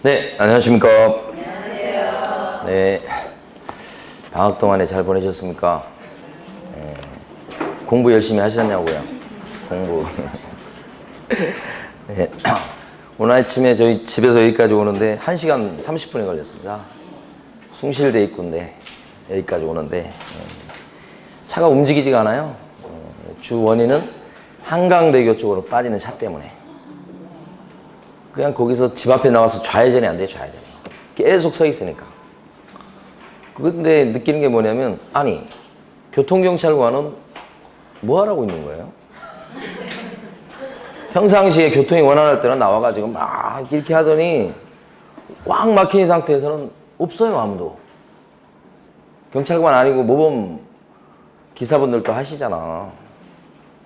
네, 안녕하십니까. 안녕하세요. 네, 방학 동안에 잘 보내셨습니까? 네, 공부 열심히 하셨냐고요? 공부. 네, 오늘 아침에 저희 집에서 여기까지 오는데 1시간 30분이 걸렸습니다. 숭실대 입구인데 여기까지 오는데 차가 움직이지가 않아요. 주 원인은 한강대교 쪽으로 빠지는 차 때문에. 그냥 거기서 집 앞에 나와서 좌회전이 안 돼요, 좌회전이. 계속 서 있으니까. 근데 느끼는 게 뭐냐면, 아니, 교통경찰관은 뭐 하라고 있는 거예요? 평상시에 교통이 원활할 때는 나와가지고 막 이렇게 하더니 꽉 막힌 상태에서는 없어요, 아무도. 경찰관 아니고 모범 기사분들도 하시잖아.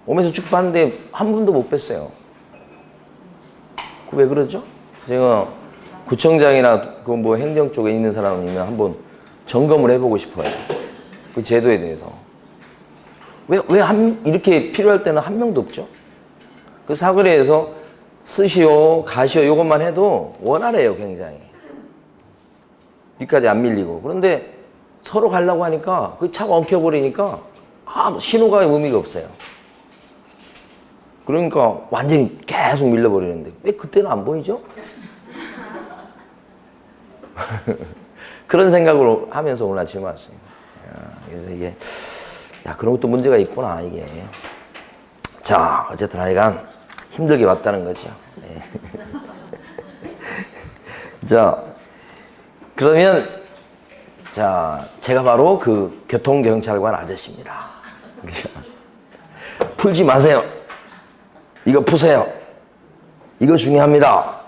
오면서 쭉 봤는데 한 분도 못 뵀어요. 왜 그러죠? 제가 구청장이나 그 뭐 행정 쪽에 있는 사람이면 한번 점검을 해보고 싶어요. 그 제도에 대해서. 왜 이렇게 필요할 때는 한 명도 없죠? 그 사거리에서 스시오, 가시오 이것만 해도 원활해요, 굉장히. 뒤까지 안 밀리고. 그런데 서로 가려고 하니까 그 차가 엉켜버리니까 신호가 의미가 없어요. 그러니까 완전히 계속 밀려버리는데 왜 그때는 안 보이죠? 그런 생각으로 하면서 오늘 아침에 왔습니다. 그래서 이게 그런 것도 문제가 있구나 이게. 자, 어쨌든 하여간 힘들게 왔다는 거죠. 네. 자, 그러면 제가 바로 그 교통경찰관 아저씨입니다. 풀지 마세요. 이거 푸세요. 이거 중요합니다.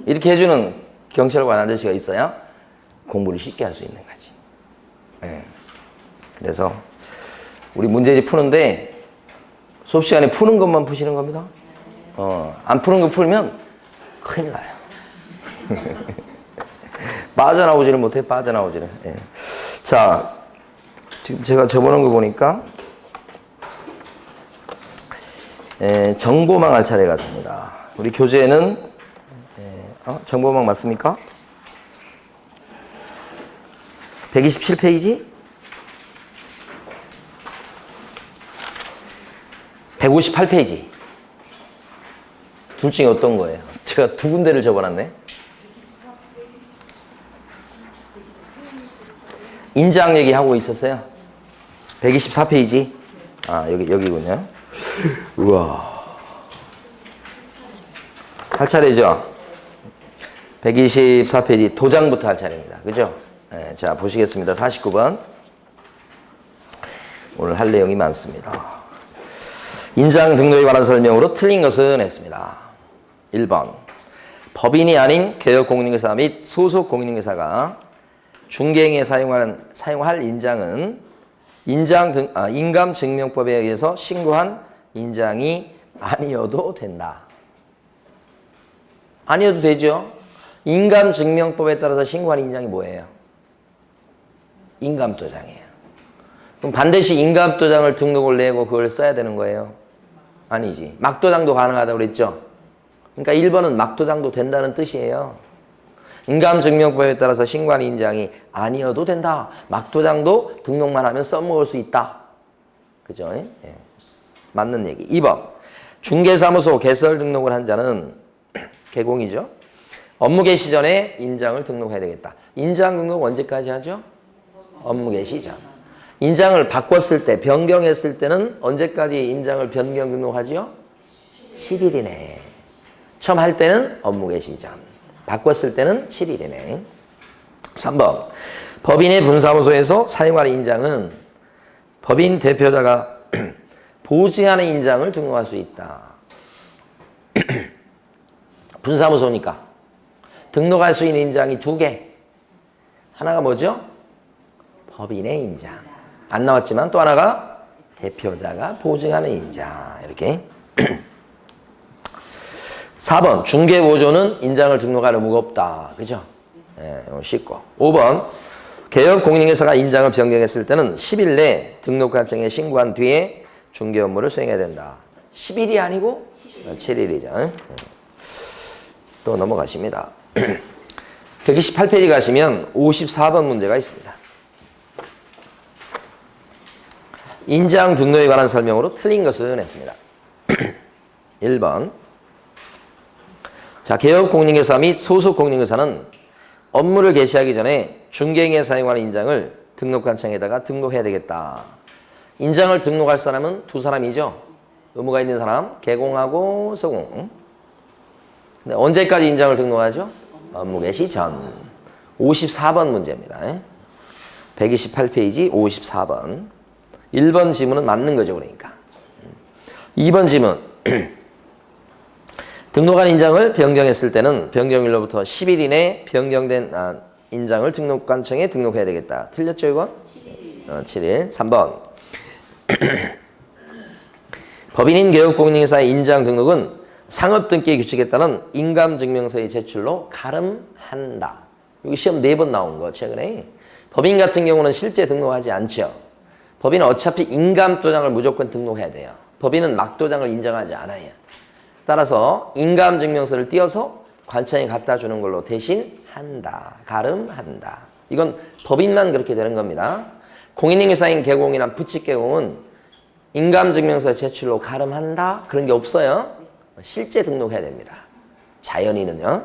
이렇게 해주는 경찰관 아저씨가 있어야 공부를 쉽게 할 수 있는 거지. 네. 그래서 우리 문제집 푸는데 수업 시간에 푸는 것만 푸시는 겁니다. 안 푸는 거 풀면 큰일 나요. 빠져나오지를 못해, 빠져나오지를. 네. 자, 지금 제가 적어놓은 거 보니까 정보망 할 차례 같습니다. 우리 교재에는 정보망 맞습니까? 127페이지? 158페이지. 둘 중에 어떤 거예요? 제가 두 군데를 적어놨네. 인장 얘기하고 있었어요. 124페이지. 여기군요. 우와. 할 차례죠? 124페이지 도장부터 할 차례입니다. 그죠? 네, 자, 보시겠습니다. 49번. 오늘 할 내용이 많습니다. 인장 등록에 관한 설명으로 틀린 것은 했습니다. 1번. 법인이 아닌 개혁공인중개사 및 소속 공인중개사가 중개행에 사용할 인장은 인감증명법에 의해서 신고한 인장이 아니어도 된다. 아니어도 되죠. 인감증명법에 따라서 신고한 인장이 뭐예요? 인감도장이에요. 그럼 반드시 인감도장을 등록을 내고 그걸 써야 되는 거예요? 아니지. 막도장도 가능하다고 그랬죠? 그러니까 1번은 막도장도 된다는 뜻이에요. 인감증명법에 따라서 신고한 인장이 아니어도 된다. 막도장도 등록만 하면 써먹을 수 있다. 그죠? 예. 맞는 얘기. 2번. 중개사무소 개설 등록을 한 자는 개공이죠. 업무 개시 전에 인장을 등록해야 되겠다. 인장 등록 언제까지 하죠? 업무 개시 전. 인장을 바꿨을 때, 변경했을 때는 언제까지 인장을 변경 등록하죠? 7일이네. 처음 할 때는 업무 개시 전. 바꿨을 때는 7일이네. 3번. 법인의 분사무소에서 사용하는 인장은 법인 대표자가 보증하는 인장을 등록할 수 있다. 분사무소니까 등록할 수 있는 인장이 2개. 하나가 뭐죠? 법인의 인장. 안 나왔지만 또 하나가 대표자가 보증하는 인장. 이렇게. 4번. 중개보조는 인장을 등록할 의무가 없다. 그죠? 예, 쉽고. 5번. 개혁공인중개사가 인장을 변경했을 때는 10일 내 등록관청에 신고한 뒤에 중개 업무를 수행해야 된다. 10일이 아니고 7일이죠. 또 넘어가십니다. 128페이지 가시면 54번 문제가 있습니다. 인장 등록에 관한 설명으로 틀린 것은 했습니다. 1번. 자, 개업공인중개사 및 소속공인중개사는 업무를 개시하기 전에 중개행에 사용하는 인장을 등록관청에다가 등록해야 되겠다. 인장을 등록할 사람은 두 사람이죠. 의무가 있는 사람, 개공하고 소공. 근데 언제까지 인장을 등록하죠? 업무 개시 전. 54번 문제입니다. 128페이지 54번. 1번 지문은 맞는 거죠, 그러니까. 2번 지문. 등록한 인장을 변경했을 때는 변경일로부터 10일 이내 변경된 인장을 등록관청에 등록해야 되겠다. 틀렸죠, 이거? 7일. 3번. 법인인 개업공인중개사의 인장 등록은 상업등기 규칙에 따른 인감증명서의 제출로 가름한다. 여기 시험 4번 나온 거, 최근에. 법인 같은 경우는 실제 등록하지 않죠. 법인은 어차피 인감도장을 무조건 등록해야 돼요. 법인은 막도장을 인정하지 않아요. 따라서 인감증명서를 띄어서 관청에 갖다 주는 걸로 대신한다. 가름한다. 이건 법인만 그렇게 되는 겁니다. 공인중개사인 개공이나 부칙개공은 인감증명서 제출로 가름한다? 그런 게 없어요. 실제 등록해야 됩니다. 자연인은요.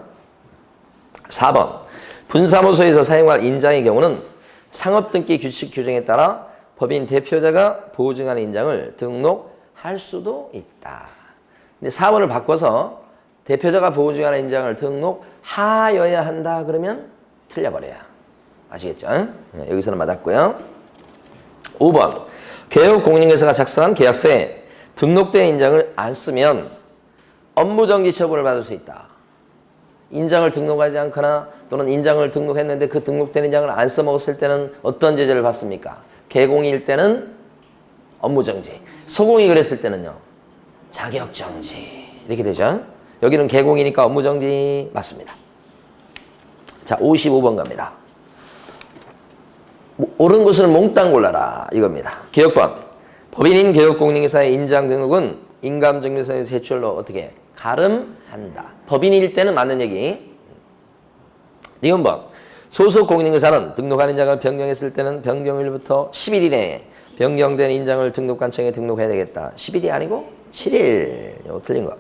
4번. 분사무소에서 사용할 인장의 경우는 상업등기 규칙 규정에 따라 법인 대표자가 보증하는 인장을 등록할 수도 있다. 근데 4번을 바꿔서 대표자가 보증하는 인장을 등록하여야 한다 그러면 틀려버려요. 아시겠죠? 네, 여기서는 맞았고요. 5번. 개업공인중개사가 작성한 계약서에 등록된 인장을 안 쓰면 업무정지 처분을 받을 수 있다. 인장을 등록하지 않거나 또는 인장을 등록했는데 그 등록된 인장을 안 써먹었을 때는 어떤 제재를 받습니까? 개공일 때는 업무정지, 소공이 그랬을 때는요 자격정지 이렇게 되죠. 여기는 개공이니까 업무정지 맞습니다. 자, 55번 갑니다. 옳은 것을 몽땅 골라라 이겁니다. 기억번. 법인인 개업공인중개사의 인장 등록은 인감증명서의 제출로 어떻게 가름한다. 법인일 때는 맞는 얘기. 니은번. 소속공인중개사는 등록한 인장을 변경했을 때는 변경일부터 10일 이내에 변경된 인장을 등록관청에 등록해야 되겠다. 10일이 아니고 7일. 이거 틀린 거.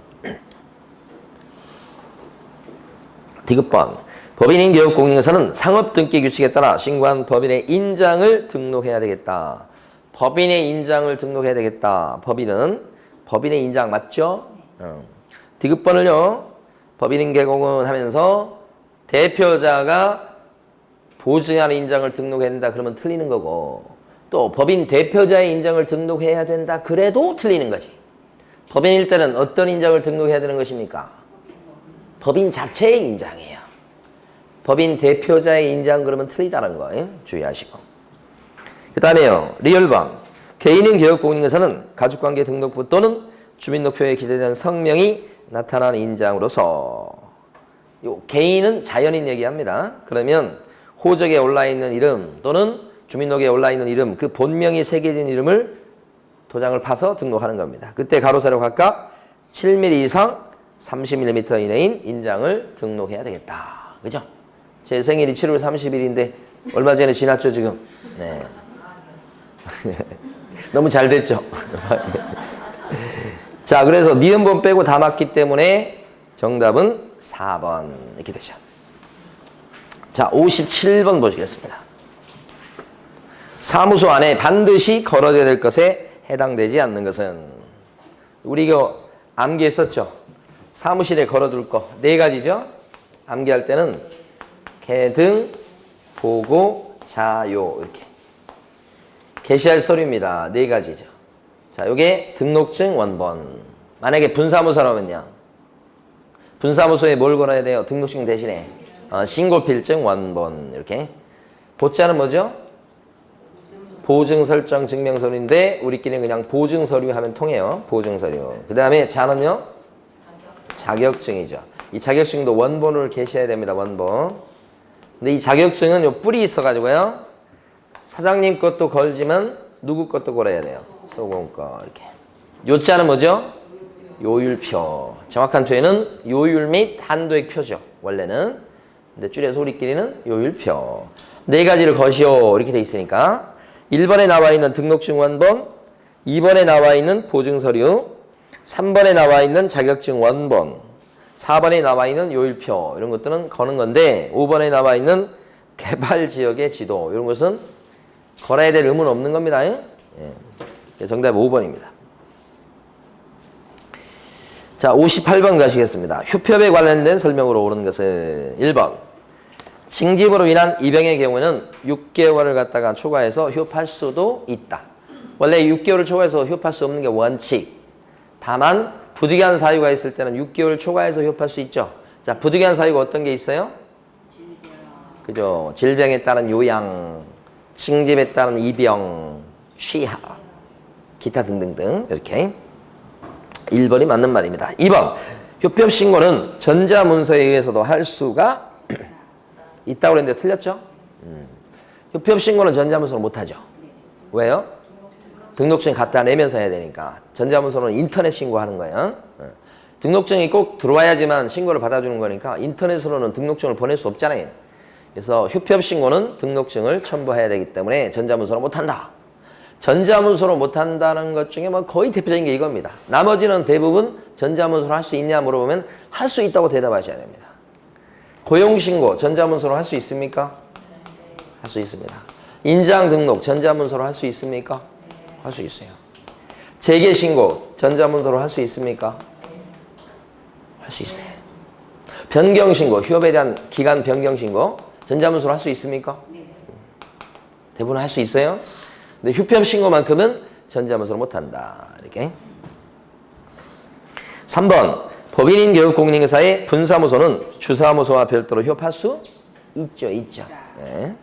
디귿번. 법인인 개업공인중개사는 상업등기 규칙에 따라 신고한 법인의 인장을 등록해야 되겠다. 법인의 인장을 등록해야 되겠다. 법인은 법인의 인장 맞죠? 디귿번을요. 법인인 개공은 하면서 대표자가 보증하는 인장을 등록해야 된다. 그러면 틀리는 거고 또 법인 대표자의 인장을 등록해야 된다. 그래도 틀리는 거지. 법인일 때는 어떤 인장을 등록해야 되는 것입니까? 법인 자체의 인장이에요. 법인 대표자의 인장 그러면 틀리다는 거 주의하시고. 그 다음에요. 리얼번. 개인인 개업공인중개사는 가족관계 등록부 또는 주민등록표에 기재된 성명이 나타나는 인장으로서 요 개인은 자연인 얘기합니다. 그러면 호적에 올라있는 이름 또는 주민등록에 올라있는 이름 그 본명이 새겨진 이름을 도장을 파서 등록하는 겁니다. 그때 가로세로 각각 7mm 이상 30mm 이내인 인장을 등록해야 되겠다. 그죠? 제 생일이 7월 30일인데 얼마 전에 지났죠 지금? 네. 너무 잘 됐죠? 자, 그래서 니은번 빼고 다 맞기 때문에 정답은 4번 이렇게 되죠. 자, 57번 보시겠습니다. 사무소 안에 반드시 걸어져야 될 것에 해당되지 않는 것은 우리 이거 암기했었죠? 사무실에 걸어둘 거 4가지죠? 암기할 때는 개등, 보고, 자요 이렇게 게시할 서류입니다. 4가지죠. 자, 요게 등록증 원본. 만약에 분사무소라면요. 분사무소에 뭘 걸어야 돼요? 등록증 대신에 신고필증 원본 이렇게. 보자는 뭐죠? 보증설정 증명서류인데 우리끼리는 그냥 보증서류 하면 통해요. 보증서류. 그 다음에 자는요? 자격증이죠. 이 자격증도 원본을 게시해야 됩니다. 원본. 근데 이 자격증은 요 뿔이 있어가지고요. 사장님 것도 걸지만 누구 것도 걸어야 돼요. 소공 거 이렇게. 요자는 뭐죠? 요율표. 정확한 표현은 요율 및 한도액 표죠. 원래는. 근데 줄여서 우리끼리는 요율표. 네 가지를 것이요. 이렇게 돼 있으니까 1번에 나와 있는 등록증 원본, 2번에 나와 있는 보증서류, 3번에 나와 있는 자격증 원본, 4번에 나와 있는 요율표 이런 것들은 거는 건데 5번에 나와 있는 개발지역의 지도 이런 것은 걸어야 될 의무는 없는 겁니다. 예? 정답 5번입니다. 자, 58번 가시겠습니다. 휴표에 관련된 설명으로 옳은 것은 1번. 징집으로 인한 입영의 경우에는 6개월을 갖다가 초과해서 휴업할 수도 있다. 원래 6개월을 초과해서 휴업할 수 없는 게 원칙. 다만 부득이한 사유가 있을 때는 6개월 초과해서 휴업할 수 있죠. 자, 부득이한 사유가 어떤 게 있어요? 그죠? 질병에 따른 요양, 징집에 따른 입영, 취하, 기타 등등등 이렇게 1번이 맞는 말입니다. 2번. 휴업 신고는 전자문서에 의해서도 할 수가 있다고 그랬는데 틀렸죠? 휴업 신고는 전자문서로 못하죠. 왜요? 등록증 갖다 내면서 해야 되니까. 전자문서는 인터넷 신고하는 거예요. 등록증이 꼭 들어와야지만 신고를 받아주는 거니까 인터넷으로는 등록증을 보낼 수 없잖아요. 그래서 휴업 신고는 등록증을 첨부해야 되기 때문에 전자문서로 못한다. 전자문서로 못한다는 것 중에 뭐 거의 대표적인 게 이겁니다. 나머지는 대부분 전자문서로 할 수 있냐 물어보면 할 수 있다고 대답하셔야 됩니다. 고용신고 전자문서로 할 수 있습니까? 할 수 있습니다. 인장등록 전자문서로 할 수 있습니까? 할 수 있어요. 재개신고 전자문서로 할 수 있습니까? 할 수 있어요. 변경신고 휴업에 대한 기간 변경신고 전자문서로 할 수 있습니까? 대부분 할 수 있어요. 근데 휴업 신고만큼은 전자문서로 못한다. 이렇게. 3번. 법인인 교육공인회사의 분사무소는 주사무소와 별도로 휴업할 수 있죠. 있죠. 네.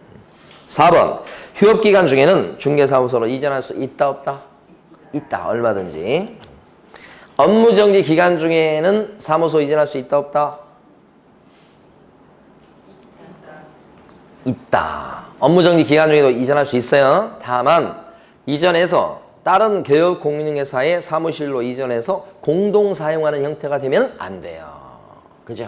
4번. 휴업기간 중에는 중개사무소로 이전할 수 있다 없다? 있다. 얼마든지. 업무정지 기간 중에는 사무소 이전할 수 있다 없다? 있다. 업무정지 기간 중에도 이전할 수 있어요. 다만 이전해서 다른 교육공인회사의 사무실로 이전해서 공동 사용하는 형태가 되면 안 돼요. 그죠?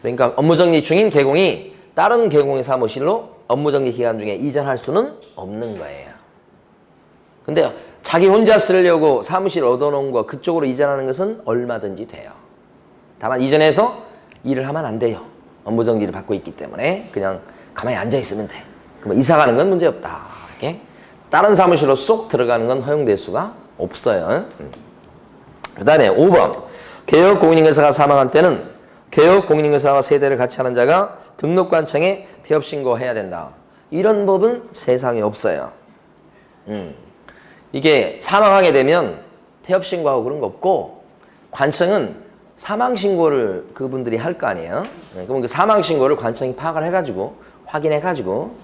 그러니까 업무정지 중인 개공이 다른 개공의 사무실로 업무정지 기간 중에 이전할 수는 없는 거예요. 근데 자기 혼자 쓰려고 사무실 얻어놓은 거 그쪽으로 이전하는 것은 얼마든지 돼요. 다만 이전해서 일을 하면 안 돼요. 업무정지를 받고 있기 때문에 그냥 가만히 앉아있으면 돼. 그럼 이사 가는 건 문제없다. 이렇게. 다른 사무실로 쏙 들어가는 건 허용될 수가 없어요. 그 다음에 5번. 개업공인인회사가 사망한 때는 개업공인인회사와 세대를 같이 하는 자가 등록관청에 폐업신고해야 된다. 이런 법은 세상에 없어요. 이게 사망하게 되면 폐업신고하고 그런 거 없고 관청은 사망신고를 그분들이 할 거 아니에요. 그럼 그 사망신고를 관청이 파악을 해가지고 확인해가지고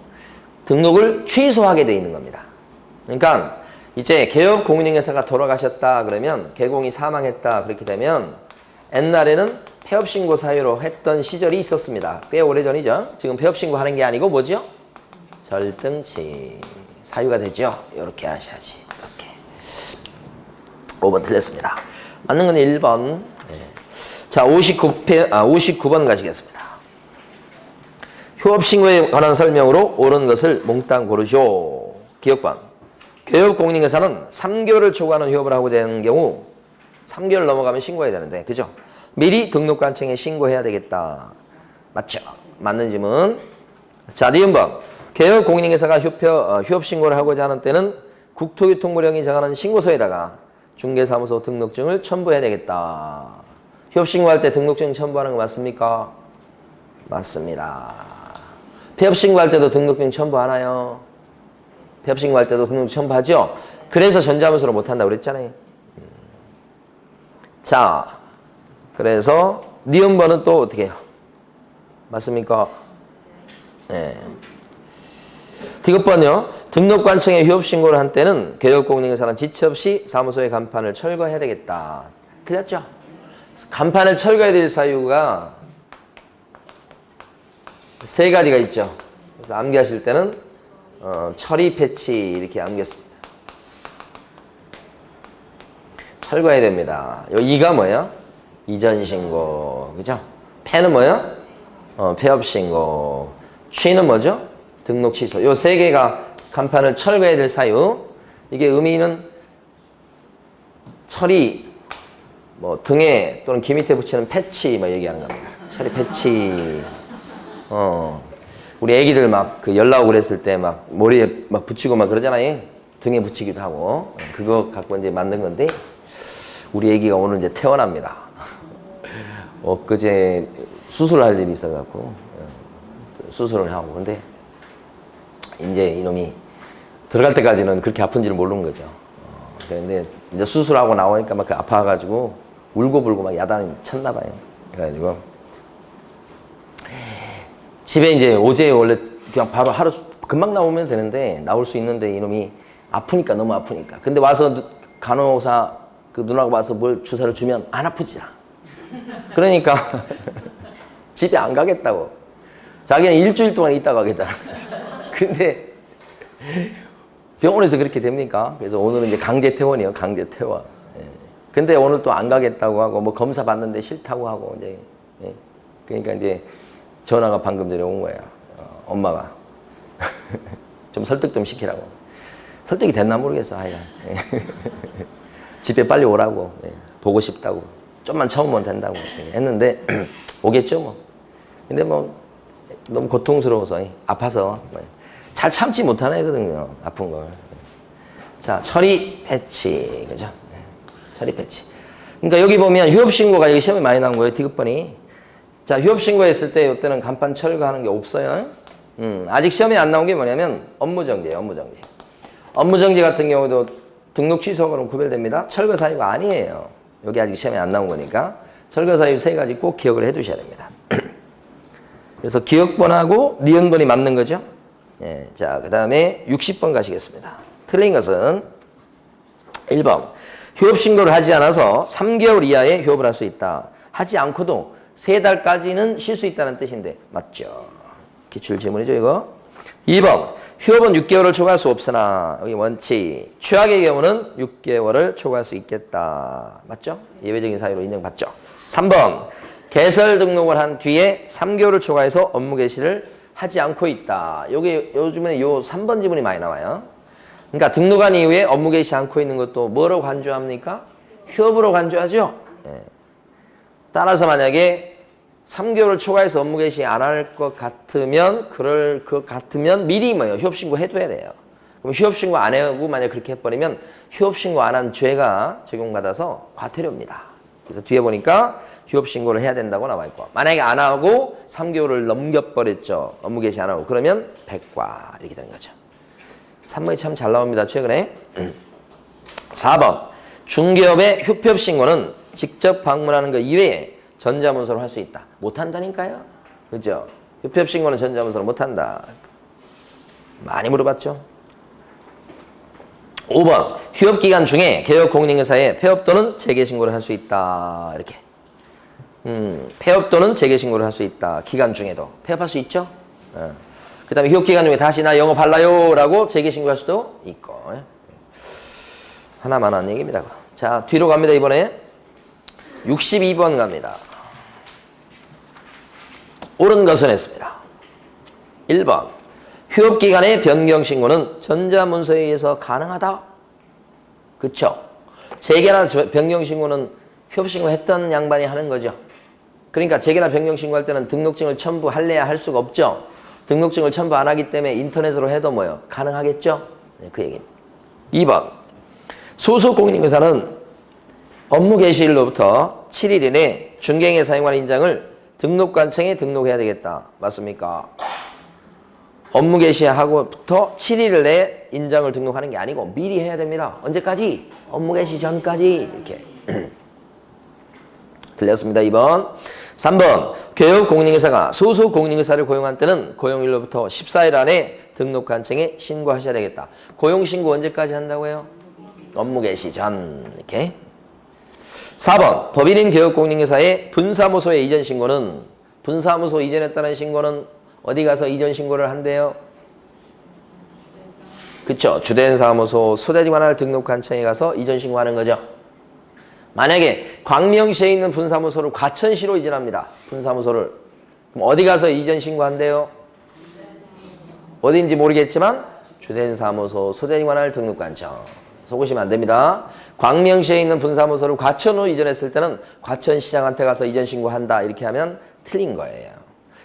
등록을 취소하게 돼 있는 겁니다. 그러니까 이제 개업공인인회사가 돌아가셨다 그러면 개공이 사망했다 그렇게 되면 옛날에는 폐업신고 사유로 했던 시절이 있었습니다. 꽤 오래전이죠. 지금 폐업신고 하는 게 아니고 뭐죠? 절등치 사유가 되죠. 이렇게 하셔야지. 이렇게 5번 틀렸습니다. 맞는 건 1번. 네. 자, 59번 가시겠습니다. 휴업신고에 관한 설명으로 옳은 것을 몽땅 고르시오. 기억관. 교육공인회사는 3개월을 초과하는 휴업을 하고 되는 경우 3개월 넘어가면 신고해야 되는데 그죠? 미리 등록관청에 신고해야 되겠다. 맞죠? 맞는 질문. 자, 니은번. 교육공인회사가 휴업신고를 하고자 하는 때는 국토교통부령이 정하는 신고서에다가 중개사무소 등록증을 첨부해야 되겠다. 휴업신고할 때 등록증 첨부하는 거 맞습니까? 맞습니다. 폐업신고할 때도 등록증 첨부하나요? 폐업신고할 때도 등록증 첨부하죠? 그래서 전자문서로 못한다고 그랬잖아요. 자, 그래서 니은번은 또 어떻게 해요? 맞습니까? 네. 디귿번요. 등록관청에 휴업신고를 한 때는 개업공인회사는 지체 없이 사무소의 간판을 철거해야 되겠다. 틀렸죠? 간판을 철거해야 될 사유가 세 가지가 있죠. 그래서 암기하실 때는 처리 패치 이렇게 암기했습니다. 철거해야 됩니다. 요 이가 뭐예요? 이전 신고. 그죠? 폐는 뭐예요? 폐업 신고. 취는 뭐죠? 등록 취소. 요 세 개가 간판을 철거해야 될 사유. 이게 의미는 처리, 뭐 등에 또는 귀 밑에 붙이는 패치 뭐 얘기하는 겁니다. 처리 패치. 우리 애기들 막 그 열 나오고 그랬을 때 막 머리에 막 붙이고 막 그러잖아요. 등에 붙이기도 하고. 그거 갖고 이제 만든 건데 우리 애기가 오늘 이제 태어납니다. 엊그제 수술할 일이 있어갖고 수술을 하고. 근데 이제 이놈이 들어갈 때까지는 그렇게 아픈지를 모르는 거죠. 그런데 이제 수술하고 나오니까 막 아파가지고 울고불고 막 야단이 쳤나 봐요. 그래가지고 집에 이제 어제 원래 그냥 바로 하루 금방 나오면 되는데 나올 수 있는데 이놈이 아프니까 너무 아프니까. 근데 와서 간호사 그 누나가 와서 뭘 주사를 주면 안 아프지라. 그러니까 집에 안 가겠다고. 자기는 일주일 동안 있다 가겠다. 근데 병원에서 그렇게 됩니까? 그래서 오늘은 이제 강제 퇴원이에요. 강제 퇴원. 예. 근데 오늘 또 안 가겠다고 하고 뭐 검사 받는데 싫다고 하고 이제. 예. 그러니까 이제 전화가 방금 전에 온 거예요. 엄마가 좀 설득 좀 시키라고. 설득이 됐나 모르겠어. 하여간. 예. 집에 빨리 오라고. 예. 보고 싶다고. 좀만 참으면 된다고 했는데 오겠죠 뭐. 근데 뭐 너무 고통스러워서 아파서 잘 참지 못하는 애거든요. 아픈 걸. 자, 처리 패치. 그죠? 처리 패치. 그러니까 여기 보면 휴업신고가 여기 시험에 많이 나온 거예요. 디귿번이. 자, 휴업신고 했을 때 이때는 간판 철거하는 게 없어요. 아직 시험에 안 나온 게 뭐냐면 업무정지예요. 업무정지. 업무정지 같은 경우도 등록 취소하고는 구별됩니다. 철거 사유가 아니에요. 여기 아직 시험에 안 나온 거니까. 철거 사유 세 가지 꼭 기억을 해 두셔야 됩니다. 그래서 기억번하고 니은번이 맞는 거죠. 예, 자, 그 다음에 60번 가시겠습니다. 틀린 것은 1번. 휴업신고를 하지 않아서 3개월 이하의 휴업을 할 수 있다. 하지 않고도 3달까지는 쉴 수 있다는 뜻인데 맞죠? 기출지문이죠 이거. 2번. 휴업은 6개월을 초과할 수 없으나 여기 원칙. 최악의 경우는 6개월을 초과할 수 있겠다. 맞죠? 예외적인 사유로 인정받죠? 3번. 개설 등록을 한 뒤에 3개월을 초과해서 업무 개시를 하지 않고 있다. 요게 요즘에 요 3번 지문이 많이 나와요. 그러니까 등록한 이후에 업무 개시 않고 있는 것도 뭐로 간주합니까? 휴업으로 간주하죠. 예. 따라서 만약에 3개월을 초과해서 업무 개시 안 할 것 같으면 그럴 것 같으면 미리 뭐예요? 휴업 신고 해둬야 돼요. 그럼 휴업 신고 안 하고 만약 그렇게 해버리면 휴업 신고 안 한 죄가 적용받아서 과태료입니다. 그래서 뒤에 보니까 휴업 신고를 해야 된다고 나와 있고 만약에 안 하고 3개월을 넘겨버렸죠. 업무 개시 안 하고 그러면 백과 이렇게 되는 거죠. 3번이 참 잘 나옵니다. 최근에. 4번. 중개업의 휴업 신고는 직접 방문하는 것 이외에 전자문서로 할 수 있다. 못한다니까요. 그죠? 휴업 신고는 전자문서로 못한다. 많이 물어봤죠. 5번. 휴업기간 중에 개업공인회사에 폐업 또는 재개신고를 할 수 있다. 이렇게. 폐업 또는 재개신고를 할 수 있다. 기간 중에도. 폐업할 수 있죠? 그 다음에 휴업기간 중에 다시 나 영업할라요 라고 재개신고할 수도 있고. 하나만 한 얘기입니다. 자, 뒤로 갑니다. 이번에 62번 갑니다. 옳은 것은 했습니다. 1번. 휴업기간의 변경신고는 전자문서에 의해서 가능하다. 그쵸? 재개나 변경신고는 휴업신고 했던 양반이 하는 거죠. 그러니까 재개나 변경신고할 때는 등록증을 첨부할래야 할 수가 없죠. 등록증을 첨부 안 하기 때문에 인터넷으로 해도 뭐요? 가능하겠죠? 네, 그 얘기입니다. 2번. 소속 공인인증사는 업무 개시일로부터 7일 이내 중개행에 사용하는 인장을 등록관청에 등록해야 되겠다. 맞습니까? 업무 개시하고부터 7일 내에 인장을 등록하는 게 아니고 미리 해야 됩니다. 언제까지? 업무 개시 전까지. 이렇게. 틀렸습니다. 2번. 3번. 교육공인인증사가 소속 공인인증사를 고용한 때는 고용일로부터 14일 안에 등록관청에 신고하셔야 되겠다. 고용신고 언제까지 한다고요? 업무 개시 전. 이렇게. 4번. 법인인 교육공인인증사의 분사무소의 이전 신고는 분사무소 이전했다는 신고는 어디 가서 이전 신고를 한대요? 그쵸. 주된 사무소 소재지 관할 등록관청에 가서 이전 신고하는 거죠. 만약에 광명시에 있는 분사무소를 과천시로 이전합니다. 분사무소를. 그럼 어디 가서 이전 신고한대요? 어딘지 모르겠지만 주된 사무소, 소대인 관할 등록관청. 속으시면 안 됩니다. 광명시에 있는 분사무소를 과천으로 이전했을 때는 과천시장한테 가서 이전 신고한다. 이렇게 하면 틀린 거예요.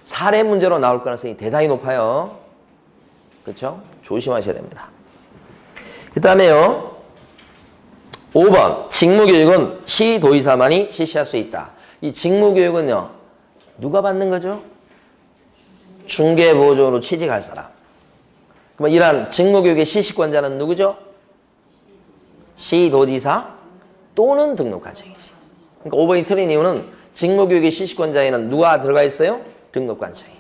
사례 문제로 나올 가능성이 대단히 높아요. 그렇죠? 조심하셔야 됩니다. 그 다음에요. 5번 직무교육은 시도의사만이 실시할 수 있다. 이 직무교육은요. 누가 받는 거죠? 중개보조로 취직할 사람. 그럼 이러한 직무교육의 실시권자는 누구죠? 시도지사 또는 등록관청이지. 그러니까 5번이 틀린 이유는 직무교육의 실시권자에는 누가 들어가 있어요? 등록관청이.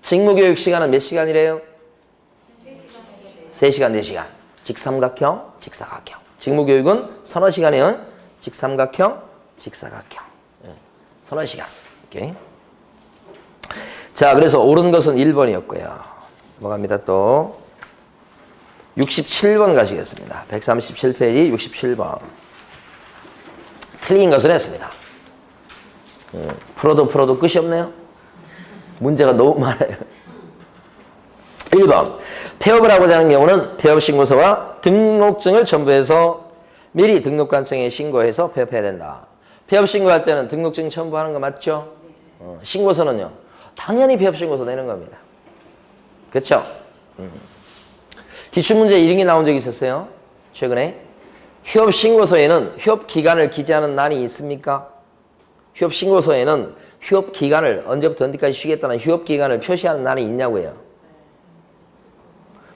직무교육 시간은 몇 시간이래요? 3시간, 4시간. 직삼각형, 직사각형. 직무교육은 서너 시간이에요. 직삼각형, 직사각형. 서너 시간. 오케이. 자, 그래서 옳은 것은 1번이었고요. 넘어갑니다. 또 67번 가시겠습니다. 137페이지 67번. 틀린 것을 했습니다. 풀어도 끝이 없네요. 문제가 너무 많아요. 1번. 폐업을 하고자 하는 경우는 폐업신고서와 등록증을 첨부해서 미리 등록관청에 신고해서 폐업해야 된다. 폐업신고할 때는 등록증 첨부하는 거 맞죠? 신고서는요. 당연히 폐업신고서 내는 겁니다. 그렇죠? 기출문제 이런 게 나온 적이 있었어요. 최근에. 휴업신고서에는 휴업기간을 기재하는 난이 있습니까? 휴업신고서에는 휴업기간을 언제부터 언제까지 쉬겠다는 휴업기간을 표시하는 난이 있냐고요.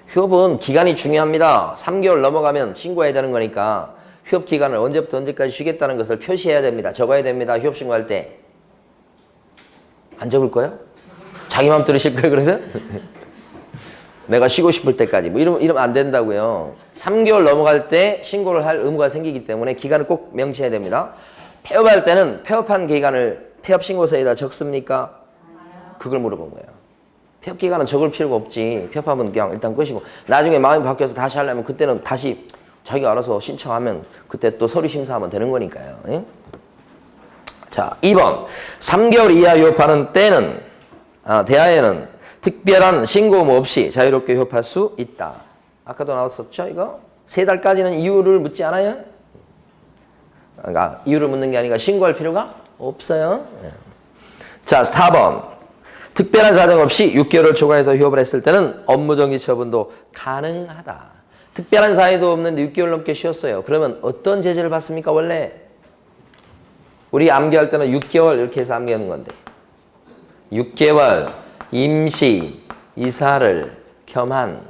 휴업은 기간이 중요합니다. 3개월 넘어가면 신고해야 되는 거니까 휴업기간을 언제부터 언제까지 쉬겠다는 것을 표시해야 됩니다. 적어야 됩니다. 휴업신고할 때. 안 적을 거예요? 자기 마음 들으실 거예요, 그러면? 내가 쉬고 싶을 때까지. 뭐 이러면 안 된다고요. 3개월 넘어갈 때 신고를 할 의무가 생기기 때문에 기간을 꼭 명시해야 됩니다. 폐업할 때는 폐업한 기간을 폐업신고서에다 적습니까? 그걸 물어본 거예요. 폐업기간은 적을 필요가 없지. 폐업하면 그냥 일단 끝이고 나중에 마음이 바뀌어서 다시 하려면 그때는 다시 자기가 알아서 신청하면 그때 또 서류 심사하면 되는 거니까요. 예? 자, 2번 3개월 이하 휴업하는 때는 대하에는 특별한 신고음 없이 자유롭게 휴업할 수 있다. 아까도 나왔었죠, 이거? 3달까지는 이유를 묻지 않아요? 그러니까 이유를 묻는 게 아니라 신고할 필요가 없어요. 예. 자, 4번. 특별한 사정 없이 6개월을 초과해서 휴업을 했을 때는 업무정지 처분도 가능하다. 특별한 사유도 없는데 6개월 넘게 쉬었어요. 그러면 어떤 제재를 받습니까, 원래? 우리 암기할 때는 6개월 이렇게 해서 암기하는 건데. 6개월, 임시, 이사를, 겸한,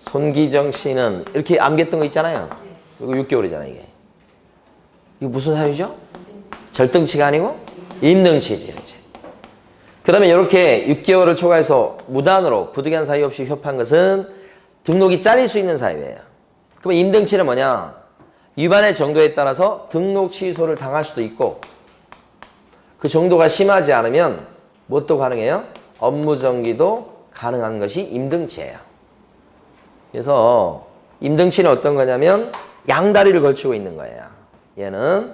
손기정 씨는 이렇게 암기했던 거 있잖아요. 이거 6개월이잖아요, 이게. 이거 무슨 사유죠? 절등치가 아니고 임등치지. 그러면 이렇게 6개월을 초과해서 무단으로 부득이한 사유 없이 휴업한 것은 등록이 잘릴 수 있는 사유예요. 그러면 임등치는 뭐냐? 위반의 정도에 따라서 등록 취소를 당할 수도 있고 그 정도가 심하지 않으면 뭣도 가능해요? 업무정지도 가능한 것이 임등치예요. 그래서 임등치는 어떤 거냐면 양다리를 걸치고 있는 거예요. 얘는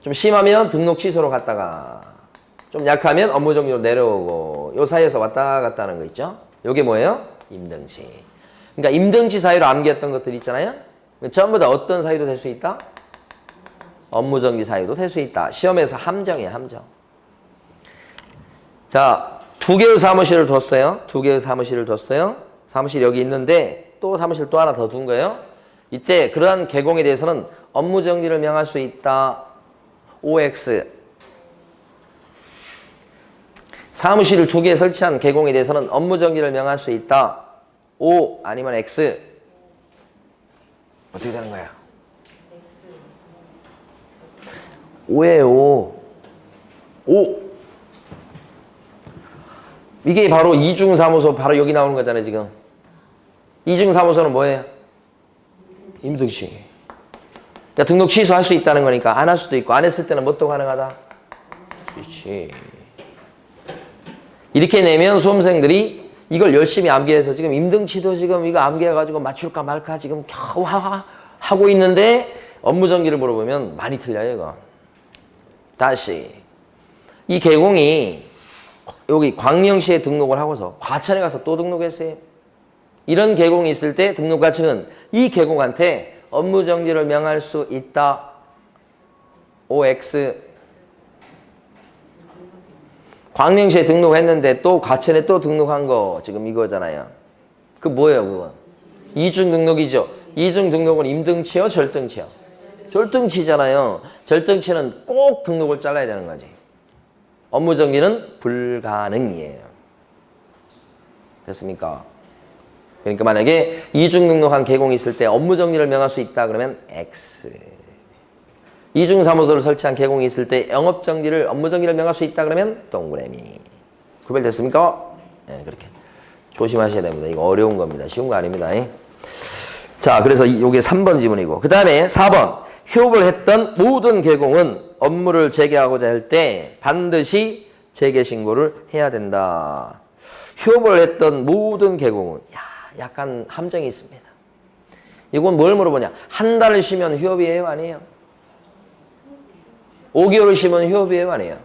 좀 심하면 등록 취소로 갔다가 좀 약하면 업무정지로 내려오고 요 사이에서 왔다 갔다 하는 거 있죠? 요게 뭐예요? 임등치. 그러니까 임등치 사유로 암기했던 것들 있잖아요? 전부 다 어떤 사유도 될 수 있다? 업무정지 사유도 될 수 있다. 시험에서 함정이에요, 함정. 자, 2개의 사무실을 뒀어요. 2개의 사무실을 뒀어요. 사무실 여기 있는데 또 사무실 또 하나 더 둔 거예요. 이때 그러한 개공에 대해서는 업무정지를 명할 수 있다. OX. 사무실을 2개 설치한 개공에 대해서는 업무정지를 명할 수 있다. O 아니면 X. 어떻게 되는 거야? O예요. O. 이게 바로 이중사무소 바로 여기 나오는 거잖아요, 지금. 이중사무소는 뭐예요? 임등치. 그러니까 등록 취소할 수 있다는 거니까 안 할 수도 있고 안 했을 때는 뭣도 가능하다? 그렇지. 이렇게 내면 수험생들이 이걸 열심히 암기해서 지금 임등치도 지금 이거 암기해가지고 맞출까 말까 지금 겨우 하고 있는데 업무 정기를 물어보면 많이 틀려요, 이거. 다시. 이 계공이 여기 광명시에 등록을 하고서 과천에 가서 또 등록했어요. 이런 계공이 있을 때 등록과청은 이 계공한테 업무 정지를 명할 수 있다. OX. 광명시에 등록했는데 또 과천에 또 등록한 거 지금 이거잖아요. 그 뭐예요, 그건? 이중 등록이죠. 이중 등록은 임등치요, 절등치요? 절등치잖아요. 절등치는 꼭 등록을 잘라야 되는 거지. 업무 정지는 불가능이에요. 됐습니까? 그러니까 만약에 이중 등록한 계공이 있을 때 업무 정지를 명할 수 있다 그러면 X. 이중 사무소를 설치한 계공이 있을 때 영업 정지를 업무 정지를 명할 수 있다 그러면 동그라미. 구별됐습니까? 네, 그렇게 조심하셔야 됩니다. 이거 어려운 겁니다. 쉬운 거 아닙니다. 자, 그래서 이게 3번 지문이고, 그 다음에 4번. 휴업을 했던 모든 계공은 업무를 재개하고자 할 때 반드시 재개 신고를 해야 된다. 휴업을 했던 모든 계공은 약간 함정이 있습니다. 이건 뭘 물어보냐? 한 달을 쉬면 휴업이에요, 아니에요? 5개월을 쉬면 휴업이에요, 아니에요?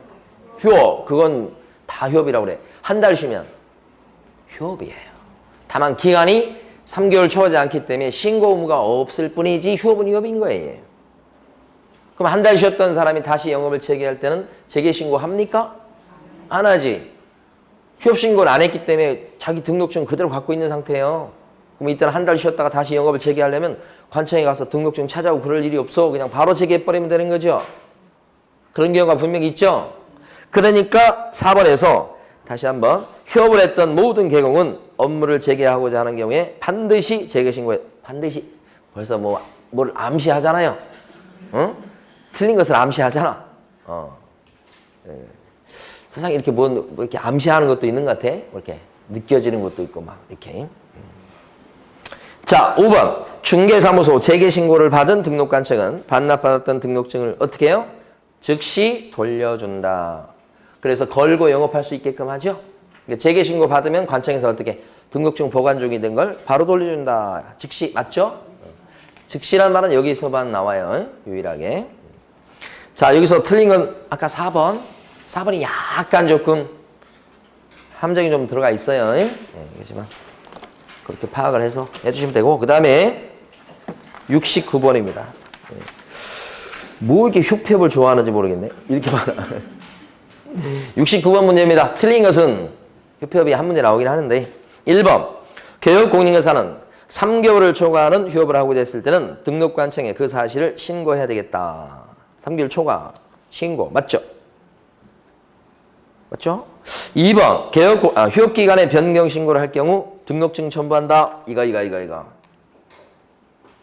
휴업, 그건 다 휴업이라고 그래. 한 달 쉬면 휴업이에요. 다만 기간이 3개월 초과하지 않기 때문에 신고 의무가 없을 뿐이지 휴업은 휴업인 거예요. 그럼 한 달 쉬었던 사람이 다시 영업을 재개할 때는 재개 신고합니까? 안 하지. 휴업 신고를 안 했기 때문에 자기 등록증 그대로 갖고 있는 상태예요. 그럼 이때는 한 달 쉬었다가 다시 영업을 재개하려면 관청에 가서 등록증 찾아오고 그럴 일이 없어. 그냥 바로 재개해버리면 되는 거죠. 그런 경우가 분명히 있죠. 그러니까 4번에서 다시 한번 휴업을 했던 모든 계공은 업무를 재개하고자 하는 경우에 반드시 재개 신고해. 반드시. 벌써 뭘 암시하잖아요. 응? 틀린 것을 암시하잖아. 세상에 이렇게 뭐 이렇게 암시하는 것도 있는 것 같아. 이렇게 느껴지는 것도 있고 막 이렇게. 자, 5번. 중개사무소 재개 신고를 받은 등록관청은 반납받았던 등록증을 어떻게 해요? 즉시 돌려준다. 그래서 걸고 영업할 수 있게끔 하죠. 재개 신고 받으면 관청에서 어떻게 등록증 보관 중이된 걸 바로 돌려준다. 즉시 맞죠? 즉시란 말은 여기서만 나와요. 유일하게. 자, 여기서 틀린 건 아까 4번. 4번이 약간 조금 함정이 좀 들어가 있어요. 네, 그렇지만 그렇게 파악을 해서 해주시면 되고, 그 다음에 69번입니다. 뭐 이렇게 휴폐업을 좋아하는지 모르겠네. 이렇게 많아. 69번 문제입니다. 틀린 것은 휴폐업이 한 문제 나오긴 하는데, 1번 개업공인회사는 3개월을 초과하는 휴업을 하고자 했을 때는 등록관청에 그 사실을 신고해야 되겠다. 3개월 초과 신고 맞죠? 맞죠? 2번 휴업기간에 변경 신고를 할 경우 등록증 첨부한다. 이거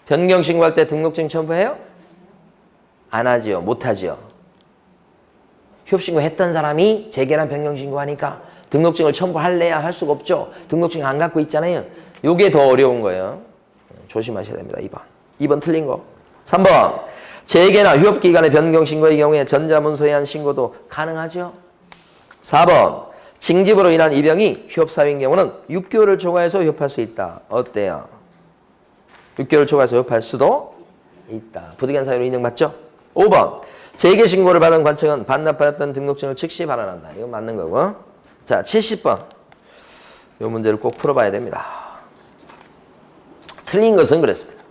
변경 신고할 때 등록증 첨부해요? 안 하지요. 못 하지요. 휴업 신고했던 사람이 재개나 변경 신고하니까 등록증을 첨부할래야 할 수가 없죠. 등록증 안 갖고 있잖아요. 요게 더 어려운 거예요. 조심하셔야 됩니다. 2번 틀린 거. 3번 재개나 휴업기간의 변경 신고의 경우에 전자문서에 한 신고도 가능하죠. 4번 징집으로 인한 입영이 휴업사유인 경우는 6개월을 초과해서 휴업할 수 있다. 어때요? 6개월 초과해서 휴업할 수도 있다. 부득이한 사유로 인정받죠? 5번 재개 신고를 받은 관청은 반납받았던 등록증을 즉시 발환한다. 이건 맞는 거고. 자, 70번. 이 문제를 꼭 풀어봐야 됩니다. 틀린 것은 그랬습니다.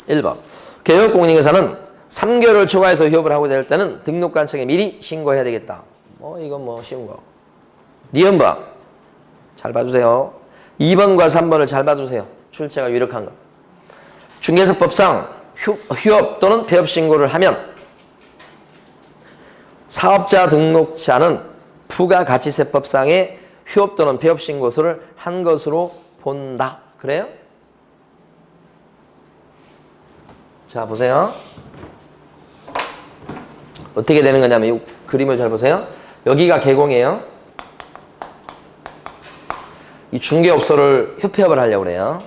1번 개업공인회사는 3개월을 초과해서 휴업을 하고자 할 때는 등록관청에 미리 신고해야 되겠다. 이건 쉬운 거. 니은번 잘 봐주세요. 2번과 3번을 잘 봐주세요. 출제가 유력한 거. 중개사법상 휴업 또는 폐업 신고를 하면 사업자 등록자는 부가가치세법상의 휴업 또는 폐업 신고서를 한 것으로 본다. 그래요? 자, 보세요. 어떻게 되는 거냐면 이 그림을 잘 보세요. 여기가 개공이에요. 이 중개업소를 휴폐업을 하려고 그래요.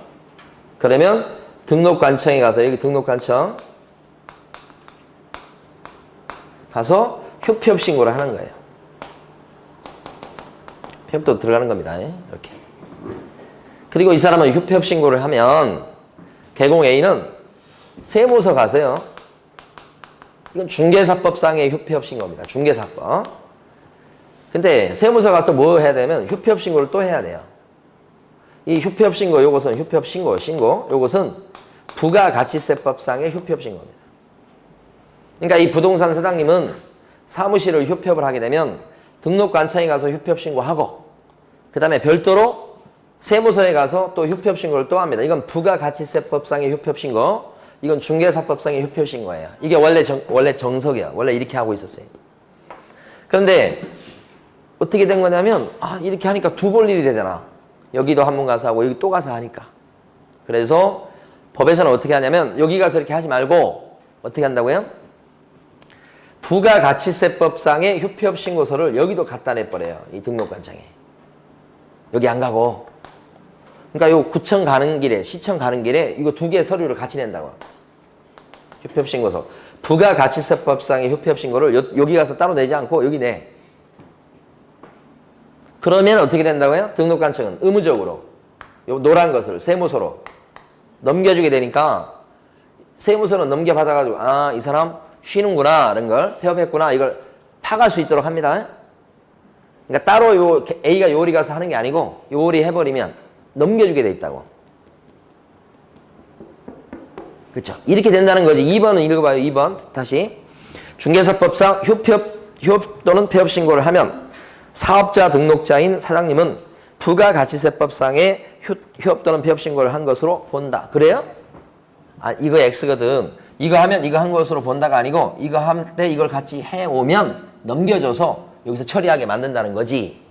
그러면 등록관청에 가서, 여기 등록관청 가서 휴폐업 신고를 하는 거예요. 폐업도 들어가는 겁니다. 이렇게. 그리고 이 사람은 휴폐업 신고를 하면 개공 A는 세무서 가세요. 이건 중개사법상의 휴폐업 신고입니다. 중개사법. 근데 세무서 가서 뭐 해야 되면 휴폐업 신고를 또 해야 돼요. 이 휴폐업 신고, 요것은 휴폐업 신고, 요것은 부가가치세법상의 휴폐업 신고입니다. 그러니까 이 부동산 사장님은 사무실을 휴폐업을 하게 되면 등록관청에 가서 휴폐업 신고하고 그 다음에 별도로 세무서에 가서 또 휴폐업 신고를 또 합니다. 이건 부가가치세법상의 휴폐업 신고, 이건 중개사법상의 휴폐업 신고예요. 이게 원래 정석이야. 원래 이렇게 하고 있었어요. 그런데 어떻게 된 거냐면 이렇게 하니까 두 볼 일이 되잖아. 여기도 한 번 가서 하고 여기 또 가서 하니까. 그래서 법에서는 어떻게 하냐면 여기 가서 이렇게 하지 말고 어떻게 한다고요? 부가가치세법상의 휴폐업 신고서를 여기도 갖다 내버려요. 이 등록관청에. 여기 안 가고. 그러니까 요 구청 가는 길에, 시청 가는 길에 이거 두 개의 서류를 같이 낸다고. 휴폐업 신고서. 부가가치세법상의 휴폐업 신고를 여기 가서 따로 내지 않고 여기 내. 그러면 어떻게 된다고요? 등록관청은 의무적으로 요 노란 것을 세무서로 넘겨주게 되니까 세무서는 넘겨받아가지고 이 사람 쉬는구나 이런 걸 폐업했구나 이걸 파갈 수 있도록 합니다. 그러니까 따로 요 A가 요리 가서 하는 게 아니고 요리 해버리면 넘겨주게 돼 있다고. 그렇죠? 이렇게 된다는 거지. 2번은 읽어봐요. 2번 다시. 중개사법상 휴업 또는 폐업 신고를 하면 사업자 등록자인 사장님은 부가가치세법상의 휴업 또는 폐업 신고를 한 것으로 본다. 그래요? 이거 X거든. 이거 하면 이거 한 것으로 본다가 아니고 이거 할 때 이걸 같이 해오면 넘겨줘서 여기서 처리하게 만든다는 거지.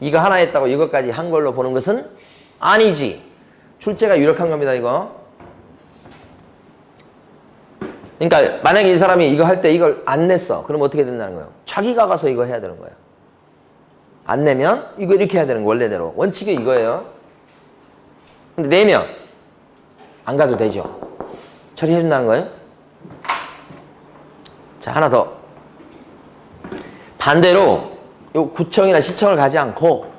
이거 하나 했다고 이것까지 한 걸로 보는 것은 아니지. 출제가 유력한 겁니다. 이거. 그러니까 만약에 이 사람이 이거 할 때 이걸 안 냈어. 그럼 어떻게 된다는 거예요? 자기가 가서 이거 해야 되는 거예요. 안 내면 이거 이렇게 해야 되는 거 원래대로. 원칙이 이거예요. 근데 내면 안 가도 되죠. 처리해 준다는 거예요. 자, 하나 더. 반대로 요 구청이나 시청을 가지 않고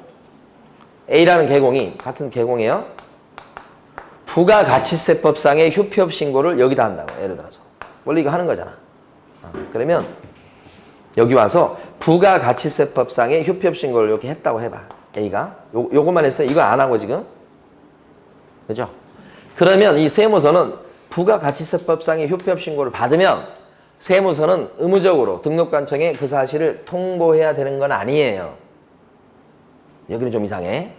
A라는 계공이 같은 계공이에요. 부가가치세법상의 휴폐업 신고를 여기다 한다고. 예를 들어서 원래 이거 하는 거잖아. 그러면 여기 와서 부가가치세법상의 휴폐업 신고를 이렇게 했다고 해봐. A가 요것만 했어요. 이거 안 하고 지금. 그죠? 그러면 이 세무서는 부가가치세법상의 휴폐업 신고를 받으면 세무서는 의무적으로 등록관청에 그 사실을 통보해야 되는 건 아니에요. 여기는 좀 이상해.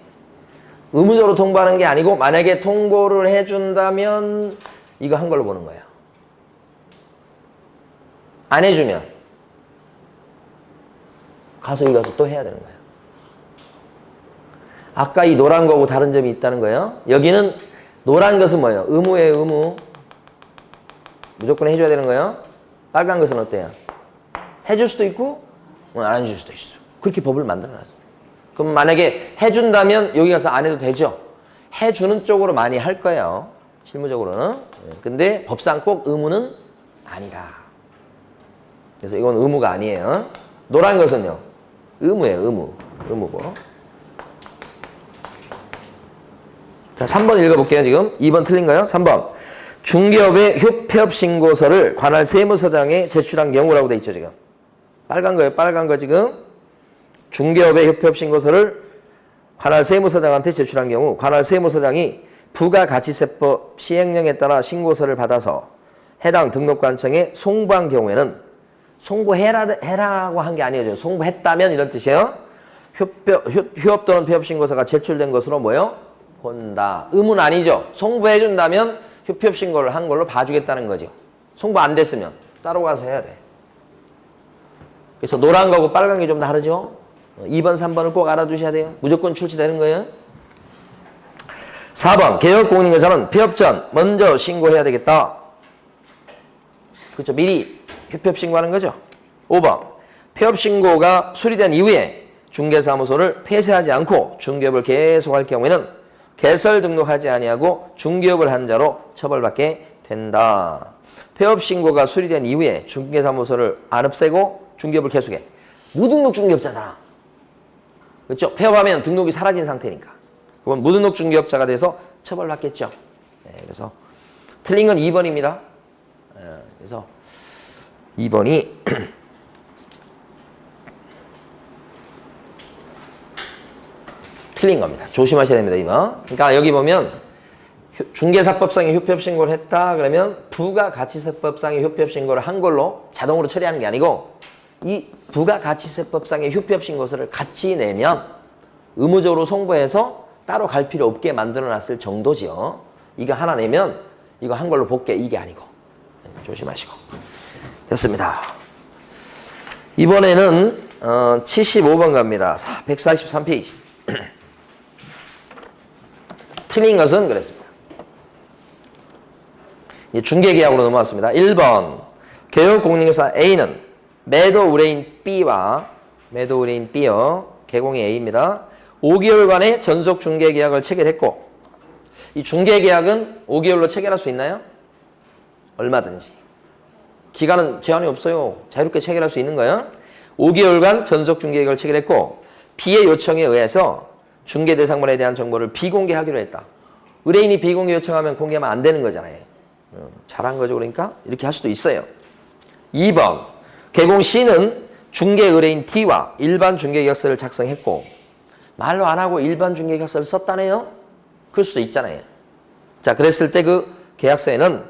의무적으로 통보하는 게 아니고 만약에 통보를 해준다면 이거 한 걸로 보는 거예요. 안 해주면 가서 여기 가서 또 해야 되는 거예요. 아까 이 노란 거하고 다른 점이 있다는 거예요. 여기는 노란 것은 뭐예요? 의무예요, 의무. 무조건 해줘야 되는 거예요. 빨간 것은 어때요? 해줄 수도 있고 안 해줄 수도 있어. 그렇게 법을 만들어놨어. 그럼 만약에 해준다면 여기 가서 안 해도 되죠. 해주는 쪽으로 많이 할 거예요. 실무적으로는. 근데 법상 꼭 의무는 아니다. 그래서 이건 의무가 아니에요. 노란 것은요. 의무예요. 의무. 의무고. 자, 3번 읽어볼게요. 지금 2번 틀린 거요. 3번. 중개업의 휴폐업 신고서를 관할 세무서장에 제출한 경우라고 돼 있죠. 지금 빨간 거예요. 빨간 거 지금. 중개업의 휴폐업 신고서를 관할 세무서장한테 제출한 경우 관할 세무서장이 부가가치세법 시행령에 따라 신고서를 받아서 해당 등록관청에 송부한 경우에는 송부해라고 한 게 아니에요. 송부했다면 이런 뜻이에요. 휴업 또는 폐업 신고서가 제출된 것으로 뭐요? 본다. 의무는 아니죠. 송부해준다면 휴폐업 신고를 한 걸로 봐주겠다는 거죠. 송부 안 됐으면 따로 가서 해야 돼. 그래서 노란 거하고 빨간 게 좀 다르죠. 2번, 3번을 꼭 알아두셔야 돼요. 무조건 출제되는 거예요. 4번. 개업공인인가사는 폐업 전 먼저 신고해야 되겠다. 그렇죠. 미리 휴폐업 신고하는 거죠. 5번. 폐업 신고가 수리된 이후에 중개사무소를 폐쇄하지 않고 중개업을 계속할 경우에는 개설 등록하지 아니하고 중개업을 한 자로 처벌받게 된다. 폐업 신고가 수리된 이후에 중개사무소를 안 없애고 중개업을 계속해. 무등록 중개업자잖아. 그렇죠? 폐업하면 등록이 사라진 상태니까. 그건 무등록 중개업자가 돼서 처벌받겠죠. 네, 그래서 틀린 건 2번입니다. 그래서 2번이 틀린 겁니다. 조심하셔야 됩니다, 이번. 그러니까 여기 보면 중개사법상의 효표신고를 했다 그러면 부가가치세법상의 효표신고를 한 걸로 자동으로 처리하는 게 아니고 이 부가가치세법상의 효표신고서를 같이 내면 의무적으로 송부해서 따로 갈 필요 없게 만들어놨을 정도지요. 이거 하나 내면 이거 한 걸로 볼게 이게 아니고 조심하시고. 됐습니다. 이번에는 75번 갑니다. 143페이지. 틀린 것은 그랬습니다. 중개계약으로 넘어왔습니다. 1번 개용공인회사 A는 매도 의뢰인 B와 매도 의뢰인 B요. 개공이 A입니다. 5개월간의 전속 중개계약을 체결했고 이 중개계약은 5개월로 체결할 수 있나요? 얼마든지. 기간은 제한이 없어요. 자유롭게 체결할 수 있는 거예요. 5개월간 전속 중개계약을 체결했고 B의 요청에 의해서 중개 대상물에 대한 정보를 비공개하기로 했다. 의뢰인이 비공개 요청하면 공개하면 안 되는 거잖아요. 잘한 거죠. 그러니까 이렇게 할 수도 있어요. 2번 개공 C는 중개 의뢰인 T와 일반 중개계약서를 작성했고 말로 안 하고 일반 중개계약서를 썼다네요. 그럴 수도 있잖아요. 자, 그랬을 때 그 계약서에는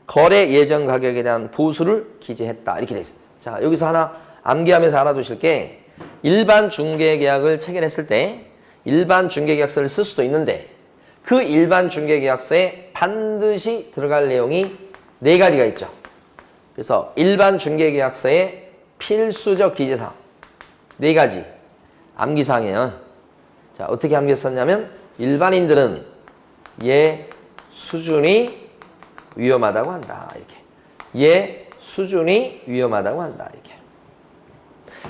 거래 예정 가격에 대한 보수를 기재했다. 이렇게 돼 있습니다. 자, 여기서 하나 암기하면서 알아두실 게 일반 중개계약을 체결했을 때 일반 중개계약서를 쓸 수도 있는데 그 일반 중개계약서에 반드시 들어갈 내용이 4가지가 있죠. 그래서 일반 중개계약서의 필수적 기재사항 4가지 암기사항이에요. 자, 어떻게 암기했었냐면 일반인들은 얘 수준이 위험하다고 한다. 이렇게. 얘 수준이 위험하다고 한다. 이렇게.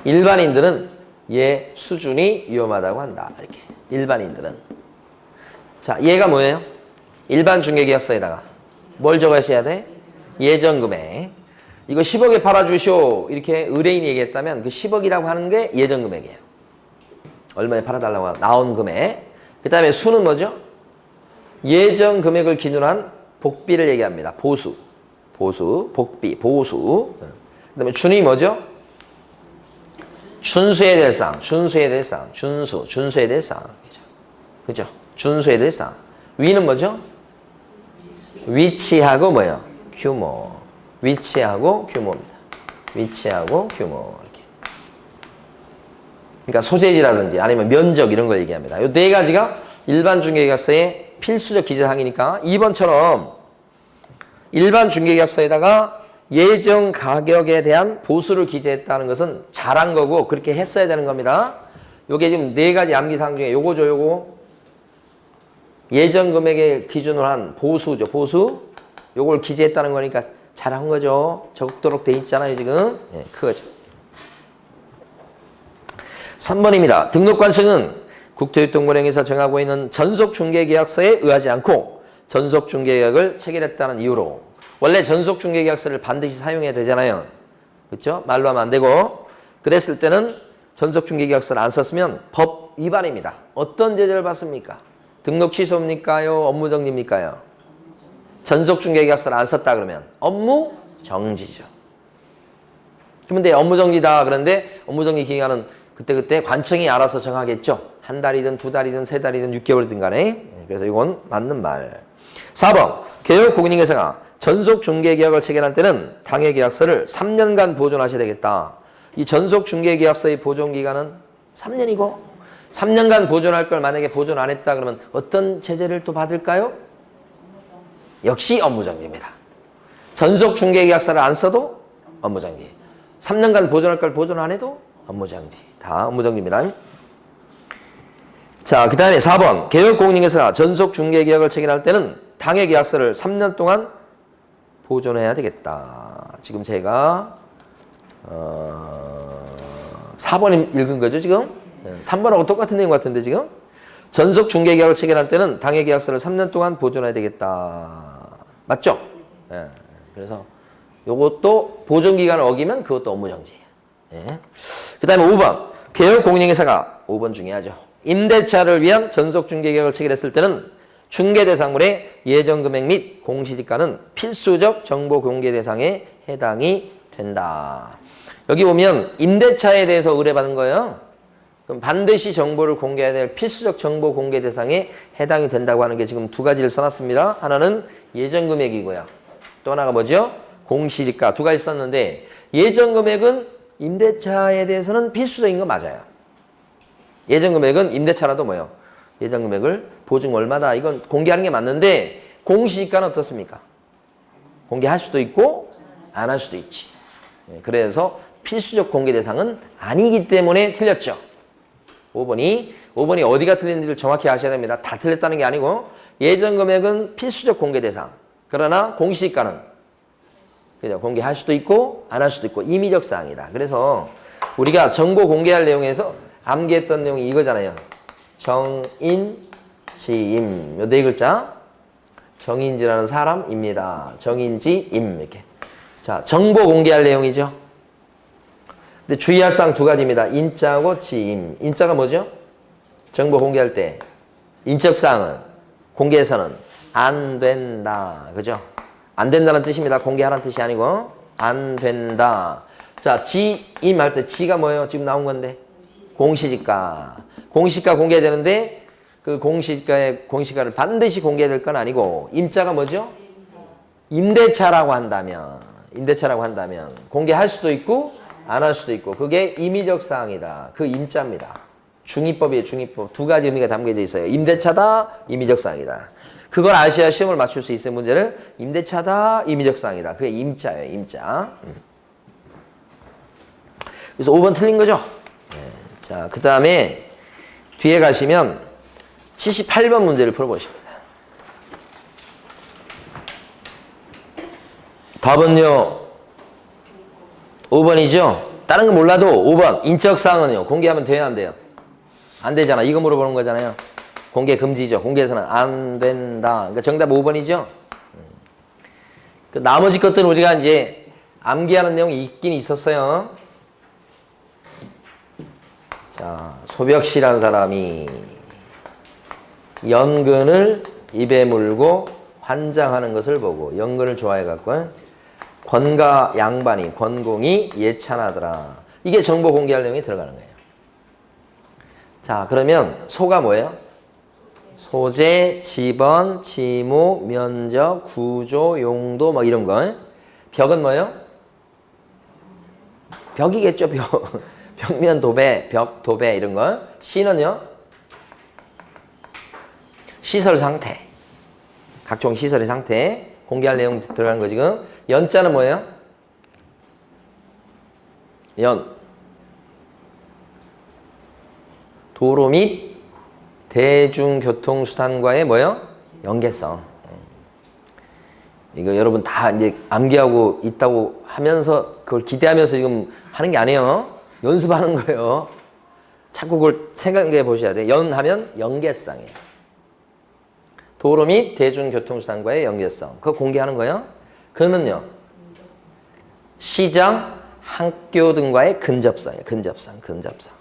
일반인들은 얘 수준이 위험하다고 한다. 이렇게. 일반인들은. 자, 얘가 뭐예요? 일반 중개계약서에다가 뭘 적으셔야 돼? 예정금액. 이거 10억에 팔아주시오. 이렇게 의뢰인이 얘기했다면 그 10억이라고 하는 게 예정금액이에요. 얼마에 팔아달라고 나온 금액. 그 다음에 수는 뭐죠? 예정금액을 기준으로 한 복비를 얘기합니다. 보수. 보수, 복비, 보수. 그 다음에 준이 뭐죠? 준수의 대상, 준수의 대상, 준수의 대상. 그죠? 준수의 대상. 위는 뭐죠? 위치하고 뭐예요? 규모. 위치하고 규모입니다. 위치하고 규모. 이렇게. 그러니까 소재지라든지 아니면 면적 이런 걸 얘기합니다. 이 4가지가 일반 중개계약서의 필수적 기재사항이니까 2번처럼 일반 중개계약서에다가 예정 가격에 대한 보수를 기재했다는 것은 잘한 거고 그렇게 했어야 되는 겁니다. 요게 지금 4가지 암기사항 중에 요거죠, 요거. 예정 금액의 기준으로 한 보수죠, 보수. 요걸 기재했다는 거니까 잘한 거죠. 적도록 돼 있잖아요, 지금. 예, 그거죠. 3번입니다. 등록관청은 국토유통관행에서 정하고 있는 전속중개계약서에 의하지 않고 전속중개계약을 체결했다는 이유로 원래 전속중개계약서를 반드시 사용해야 되잖아요. 그렇죠? 말로 하면 안 되고 그랬을 때는 전속중개계약서를 안 썼으면 법 위반입니다. 어떤 제재를 받습니까? 등록 취소입니까요? 업무 정지입니까요? 전속중개계약서를 안 썼다 그러면 업무 정지죠. 근데 업무 정지다 그런데 업무 정지 기간은 그때 관청이 알아서 정하겠죠. 한 달이든 2달이든 3달이든 6개월이든 간에. 그래서 이건 맞는 말. 4번 개업공인중개사가 전속중개계약을 체결할 때는 당해계약서를 3년간 보존하셔야 되겠다. 이 전속중개계약서의 보존기간은 3년이고 3년간 보존할 걸 만약에 보존 안 했다 그러면 어떤 제재를 또 받을까요? 역시 업무정지입니다. 전속중개계약서를 안 써도 업무정지. 3년간 보존할 걸 보존 안 해도 업무정지. 다 업무정지입니다. 자, 그 다음에 4번 개업공인중개사가 전속중개계약을 체결할 때는 당해계약서를 3년 동안 보존해야 되겠다. 지금 제가 4번 읽은 거죠, 지금? 3번하고 똑같은 내용 같은데, 지금? 전속 중개계약을 체결할 때는 당해계약서를 3년 동안 보존해야 되겠다. 맞죠? 예. 그래서 요것도 보존기간을 어기면 그것도 업무정지예요. 예. 그 다음에 5번. 개업공인중개사가 5번 중요하죠. 임대차를 위한 전속 중개계약을 체결했을 때는 중개 대상물의 예정 금액 및 공시지가는 필수적 정보 공개 대상에 해당이 된다. 여기 보면 임대차에 대해서 의뢰받은 거예요. 그럼 반드시 정보를 공개해야 될 필수적 정보 공개 대상에 해당이 된다고 하는 게 지금 두 가지를 써놨습니다. 하나는 예정 금액이고요. 또 하나가 뭐죠? 공시지가. 두 가지 썼는데 예정 금액은 임대차에 대해서는 필수적인 거 맞아요. 예정 금액은 임대차라도 뭐예요? 예정 금액을 보증 얼마다 이건 공개하는 게 맞는데 공시지가는 어떻습니까? 공개할 수도 있고 안 할 수도 있지. 그래서 필수적 공개 대상은 아니기 때문에 틀렸죠. 5번이 어디가 틀린지를 정확히 아셔야 됩니다. 다 틀렸다는 게 아니고 예정 금액은 필수적 공개 대상. 그러나 공시지가는 그죠? 공개할 수도 있고 안 할 수도 있고 임의적 사항이다. 그래서 우리가 정보 공개할 내용에서 암기했던 내용이 이거잖아요. 정인, 지임. 요 네 글자. 정인지라는 사람입니다. 정인지, 임. 이렇게. 자, 정보 공개할 내용이죠. 근데 주의할 사항 두 가지입니다. 인자하고 지임. 인자가 뭐죠? 정보 공개할 때. 인적 사항은 공개해서는 안 된다. 그죠? 안 된다는 뜻입니다. 공개하라는 뜻이 아니고. 안 된다. 자, 지임 할 때 지가 뭐예요? 지금 나온 건데. 공시지가. 공시지가 공개되는데 그 공시지가를 반드시 공개해야 될 건 아니고 임자가 뭐죠? 임대차라고 한다면 공개할 수도 있고 안 할 수도 있고 그게 임의적 사항이다. 그 임자입니다. 중의법이에요. 중의법. 두 가지 의미가 담겨져 있어요. 임대차다, 임의적 사항이다. 그걸 아셔야 시험을 맞출 수 있는 문제를 임대차다, 임의적 사항이다. 그게 임자예요. 임자. 그래서 5번 틀린 거죠? 자, 그 다음에 뒤에 가시면 78번 문제를 풀어보십니다. 답은요 5번이죠. 다른 거 몰라도 5번 인적사항은요 공개하면 돼요 안 돼요? 안 되잖아. 이거 물어보는 거잖아요. 공개 금지죠. 공개해서는 안 된다. 그러니까 정답 5번이죠. 그 나머지 것들은 우리가 이제 암기하는 내용이 있긴 있었어요. 자, 소벽씨라는 사람이 연근을 입에 물고 환장하는 것을 보고 연근을 좋아해갖고 권가 양반이 권공이 예찬하더라. 이게 정보 공개할 내용이 들어가는 거예요. 자, 그러면 소가 뭐예요? 소재, 지번, 지목, 면적, 구조, 용도 뭐 이런 거. 벽은 뭐예요? 벽이겠죠. 벽. 벽면 도배, 벽 도배 이런 거. 시는요? 시설 상태. 각종 시설의 상태. 공개할 내용 들어가는 거 지금. 연자는 뭐예요? 연. 도로 및 대중교통수단과의 뭐예요? 연계성. 이거 여러분 다 이제 암기하고 있다고 하면서 그걸 기대하면서 지금 하는 게 아니에요. 연습하는 거예요. 자꾸 그걸 생각해 보셔야 돼요. 연하면 연계성이에요. 도로 및 대중교통수단과의 연계성. 그거 공개하는 거예요. 그는요. 시장, 학교 등과의 근접성이에요. 근접성.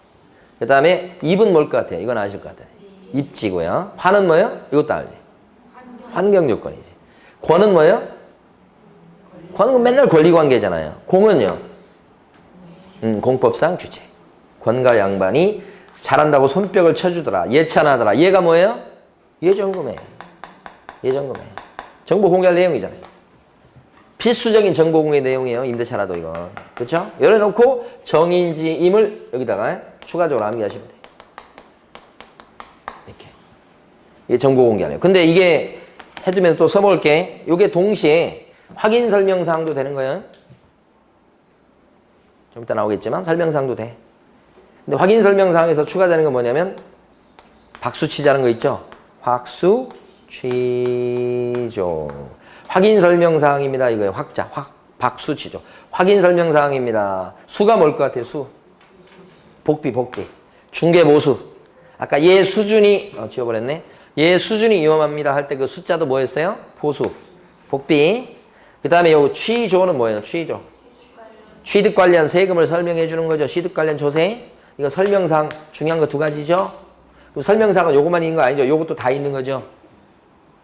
그 다음에 입은 뭘 것 같아요? 이건 아실 것 같아요. 입지고요. 화는 뭐예요? 이것도 알지. 환경요건이지. 권은 뭐예요? 권은 맨날 권리관계잖아요. 공은요. 공법상 규제. 권가 양반이 잘한다고 손뼉을 쳐주더라. 예찬하더라. 얘가 뭐예요? 예정금액. 정보 공개할 내용이잖아요. 필수적인 정보 공개 내용이에요. 임대차라도 이건. 그렇죠? 열어놓고 정인지임을 여기다가 추가적으로 암기하시면 돼요. 이렇게. 이게 정보 공개하네요. 근데 이게 해두면 또 써볼게. 이게 동시에 확인 설명사항도 되는 거예요. 좀 이따 나오겠지만 설명사항도 돼. 근데 확인 설명사항에서 추가되는 건 뭐냐면 박수 치자는 거 있죠? 박수 취조. 확인 설명사항입니다. 이거예요. 확자. 박수 치조. 확인 설명사항입니다. 수가 뭘 것 같아요? 수. 복비. 중개 모수. 아까 얘 수준이 지워버렸네. 얘 수준이 위험합니다 할 때 그 숫자도 뭐였어요? 보수. 복비. 그 다음에 요 취조는 뭐예요? 취조. 취득 관련 세금을 설명해 주는 거죠. 취득 관련 조세. 이거 설명사항 중요한 거 두 가지죠. 설명사항은 요것만 있는 거 아니죠. 요것도 다 있는 거죠.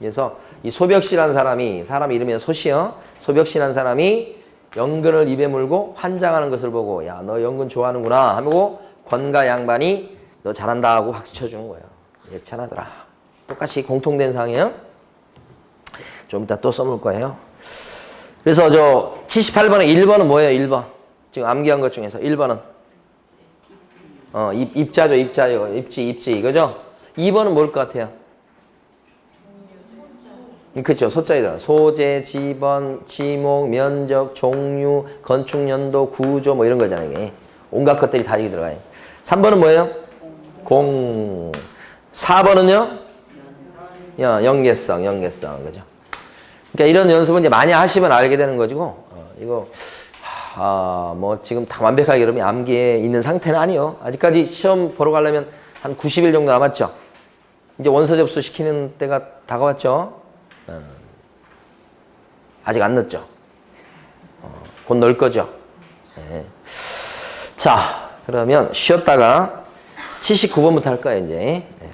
그래서 이 소벽씨라는 사람이, 사람 이름이 소시요. 소벽씨라는 사람이 연근을 입에 물고 환장하는 것을 보고, 야, 너 연근 좋아하는구나 하고 권가 양반이 너 잘한다 하고 박수 쳐주는 거예요. 예찬하더라. 똑같이 공통된 상이에요. 좀 이따 또 써놓을 거예요. 그래서 저 78번에 1번은 뭐예요? 1번. 지금 암기한 것 중에서 1번은 입자죠. 입지 이거죠? 2번은 뭘 것 같아요? 그렇죠. 소자이다. 소재, 지번, 지목, 면적, 종류, 건축 연도, 구조 뭐 이런 거잖아요. 이게. 온갖 것들이 다 여기 들어가요. 3번은 뭐예요? 공. 4번은요? 연계성. 그죠? 그러니까 이런 연습은 이제 많이 하시면 알게 되는 거고, 이거, 뭐 지금 다 완벽하게 여러분이 암기에 있는 상태는 아니에요. 아직까지 시험 보러 가려면 한 90일 정도 남았죠? 이제 원서 접수 시키는 때가 다가왔죠? 아직 안 늦죠? 곧 넣을 거죠? 네. 자, 그러면 쉬었다가 79번부터 할 거예요, 이제. 네.